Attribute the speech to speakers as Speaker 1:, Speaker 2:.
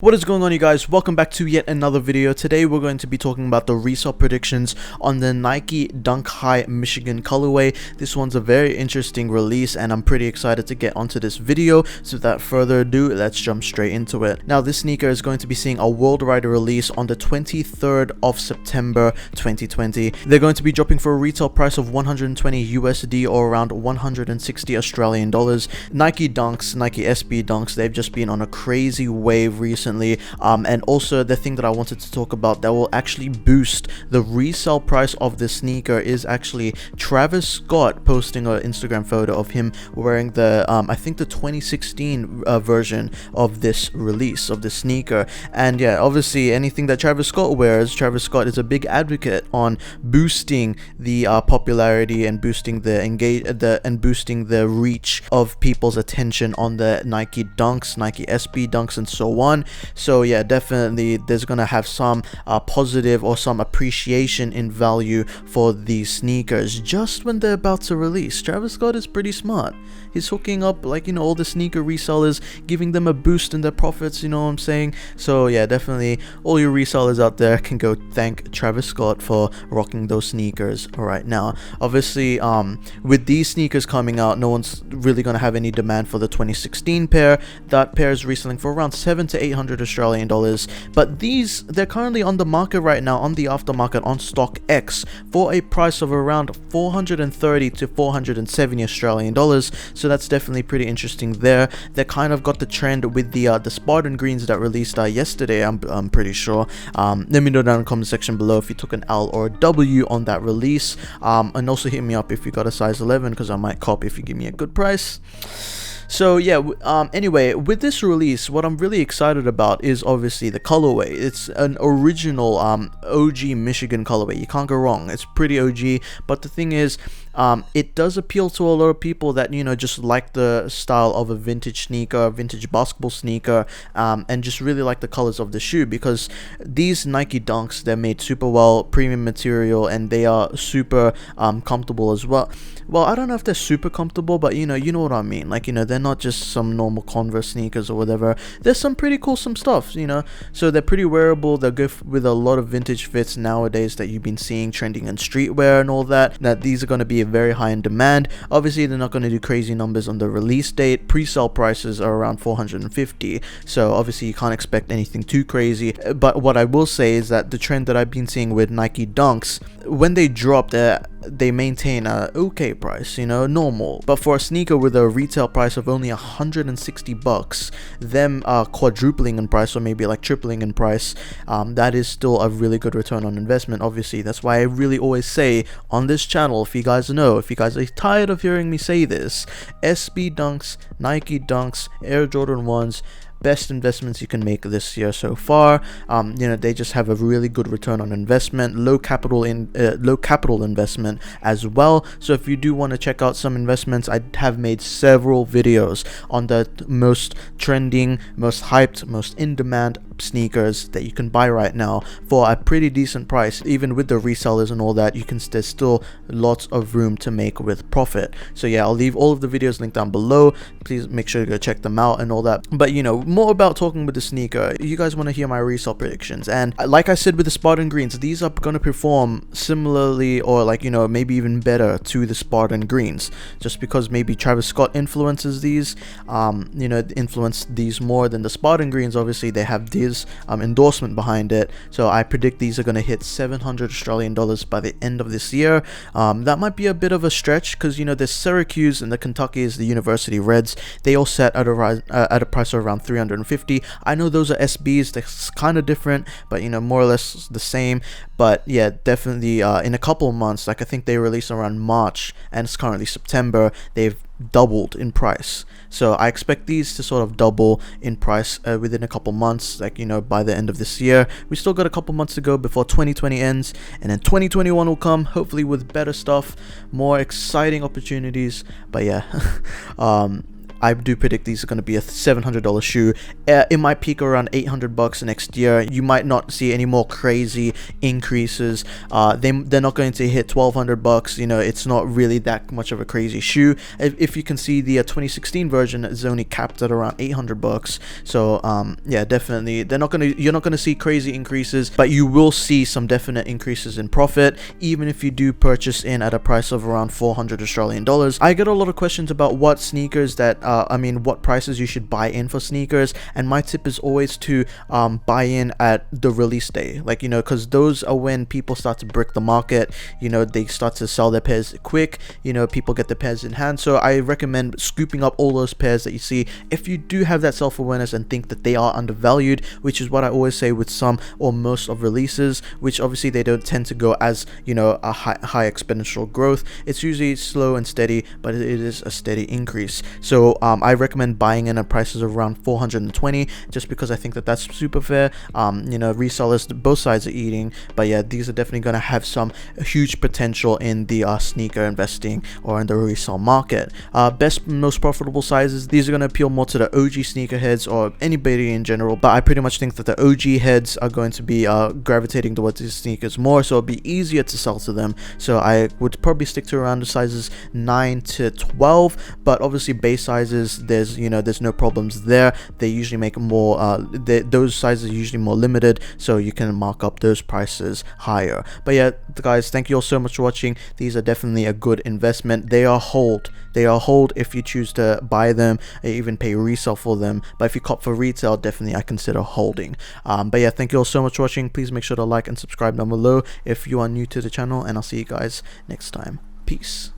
Speaker 1: What is going on, you guys? Welcome back to yet another video. Today we're going to be talking about the resale predictions on the Nike Dunk High Michigan colorway. This one's a very interesting release and I'm pretty excited to get onto this video. So without further ado, let's jump straight into it. Now this sneaker is going to be seeing a worldwide release on the 23rd of September 2020. They're going to be dropping for a retail price of 120 USD or around 160 Australian dollars. Nike Dunks, Nike SB Dunks, they've just been on a crazy wave recently. And also the thing that I wanted to talk about that will actually boost the resale price of this sneaker is actually Travis Scott posting an Instagram photo of him wearing the I think the 2016 version of this release of the sneaker. And yeah, obviously anything that Travis Scott wears, Travis Scott is a big advocate on boosting the popularity and boosting the boosting the reach of people's attention on the Nike Dunks, Nike SB Dunks, and so on. So yeah, definitely there's gonna have some positive or some appreciation in value for these sneakers just when they're about to release. Travis Scott is pretty smart. He's hooking up, like, you know, all the sneaker resellers, giving them a boost in their profits, you know what I'm saying? So yeah, definitely all your resellers out there can go thank Travis Scott for rocking those sneakers right now. Obviously, with these sneakers coming out, no one's really gonna have any demand for the 2016 pair. That pair is reselling for around 700 to 800 Australian dollars, but they're currently on the market right now on the aftermarket on StockX for a price of around 430 to 470 Australian dollars. So that's definitely pretty interesting there. They kind of got the trend with the Spartan greens that released yesterday. I'm pretty sure. Let me know down in the comment section below if you took an L or a W on that release, and also hit me up if you got a size 11 because I might cop if you give me a good price. So yeah, anyway, with this release, what I'm really excited about is obviously the colorway. It's an original OG Michigan colorway. You can't go wrong. It's pretty OG, but the thing is, it does appeal to a lot of people that, you know, just like the style of a vintage sneaker, vintage basketball sneaker, and just really like the colors of the shoe, because these Nike Dunks, they're made super well, premium material, and they are super comfortable as well. Well, I don't know if they're super comfortable, but you know what I mean. Like, you know, they're not just some normal Converse sneakers or whatever. There's some pretty cool stuff, you know. So they're pretty wearable. They're good with a lot of vintage fits nowadays that you've been seeing trending in streetwear and all that. That these are going to be very high in demand. Obviously, they're not going to do crazy numbers on the release date. Pre-sale prices are around 450. So obviously, you can't expect anything too crazy. But what I will say is that the trend that I've been seeing with Nike Dunks, when they drop, they maintain a okay price, you know, normal. But for a sneaker with a retail price of only 160 bucks, them quadrupling in price or maybe like tripling in price, that is still a really good return on investment. Obviously, that's why I really always say on this channel, if you guys are tired of hearing me say this, SB Dunks, Nike Dunks, Air Jordan 1s, best investments you can make this year so far. You know, they just have a really good return on investment, low capital investment as well. So if you do want to check out some investments, I have made several videos on the most trending, most hyped, most in demand sneakers that you can buy right now for a pretty decent price. Even with the resellers and all that, there's still lots of room to make with profit. So yeah, I'll leave all of the videos linked down below. Please make sure to go check them out and all that. But you know, more about talking with the sneaker, you guys want to hear my resale predictions, and like I said with the Spartan greens, these are going to perform similarly or, like, you know, maybe even better to the Spartan greens, just because maybe Travis Scott influences these, you know, influenced these more than the Spartan greens. Obviously they have this endorsement behind it, so I predict these are going to hit 700 Australian dollars by the end of this year. That might be a bit of a stretch because, you know, there's Syracuse and the Kentucky's, the University Reds, they all set at a price of around 350. I know those are SBs, that's kind of different, but you know, more or less the same. But yeah, definitely in a couple of months, like I think they released around March and it's currently September, they've doubled in price. So I expect these to sort of double in price within a couple months, like, you know, by the end of this year. We still got a couple months to go before 2020 ends, and then 2021 will come, hopefully with better stuff, more exciting opportunities. But yeah, I do predict these are going to be a $700 shoe. It might peak around $800 next year. You might not see any more crazy increases. They're not going to hit $1,200. You know, it's not really that much of a crazy shoe. If you can see, the 2016 version is only capped at around $800. So yeah, definitely you're not gonna see crazy increases, but you will see some definite increases in profit, even if you do purchase in at a price of around 400 Australian dollars. I get a lot of questions about what sneakers that what prices you should buy in for sneakers, and my tip is always to buy in at the release day, like, you know, because those are when people start to brick the market. You know, they start to sell their pairs quick. You know, people get the pairs in hand. So I recommend scooping up all those pairs that you see. If you do have that self-awareness and think that they are undervalued, which is what I always say with some or most of releases, which obviously they don't tend to go as, you know, a high exponential growth. It's usually slow and steady, but it is a steady increase. So I recommend buying in at prices of around 420, just because I think that that's super fair. You know, resellers, both sides are eating, but yeah, these are definitely going to have some huge potential in the sneaker investing or in the resale market. Best, most profitable sizes, these are going to appeal more to the OG sneakerheads or anybody in general, but I pretty much think that the OG heads are going to be gravitating towards these sneakers more, so it'll be easier to sell to them. So I would probably stick to around the sizes 9 to 12, but obviously base sizes, there's no problems there. They usually make more those sizes are usually more limited, so you can mark up those prices higher. But yeah, guys, thank you all so much for watching. These are definitely a good investment. They are hold if you choose to buy them, or even pay resale for them, but if you cop for retail, definitely I consider holding. But yeah, thank you all so much for watching. Please make sure to like and subscribe down below if you are new to the channel, and I'll see you guys next time. Peace.